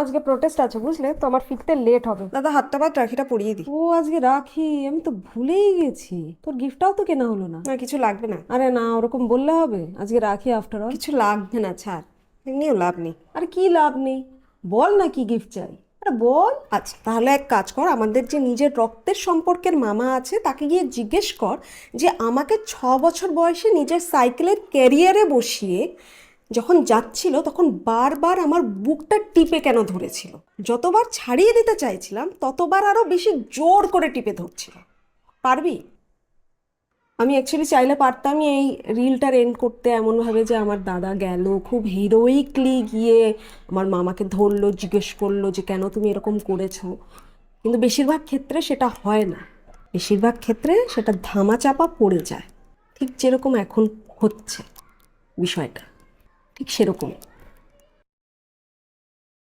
আজকে প্রোটেস্ট আছে বুঝলে, তো আমার ফিরতে লেট হবে। দাদা হাতটা বাদ, রাখিটা পরিয়ে দিই। ও আজকে রাখি, আমি তো ভুলেই গেছি। তোর গিফটটাও তো কেনা হলো না। না কিছু লাগবে না। আরে না, ওরকম বললে হবে? আজকে রাখি আফটার অল। কিছু লাগবে না, ছাড়, এমনিও লাভ নেই। আরে কি লাভ নেই? বল না কি গিফট চাই। আরে বল। আচ্ছা তাহলে এক কাজ কর, আমাদের যে নিজের রক্তের সম্পর্কের মামা আছে তাকে গিয়ে জিজ্ঞেস কর যে আমাকে 6 বছর বয়সে নিজের সাইকেলের ক্যারিয়ারে বসিয়ে যখন যাচ্ছিল তখন বারবার আমার বুকটা টিপে কেন ধরেছিল। যতবার ছাড়িয়ে দিতে চাইছিলাম ততবার আরো বেশি জোর করে টিপে ধরছিল। পারবি? আমি অ্যাকচুয়ালি চাইলে পারতামই এই রিলটার এন্ড করতে এমনভাবে যে আমার দাদা গেল, খুব হিরোইকলি গিয়ে আমার মামাকে ধরলো, জিজ্ঞেস করলো যে কেন তুমি এরকম করেছো। কিন্তু বেশিরভাগ ক্ষেত্রে সেটা হয় না, বেশিরভাগ ক্ষেত্রে সেটা ধামাচাপা পড়ে যায়, ঠিক যেরকম এখন হচ্ছে বিষয়টা, ঠিক সেরকম।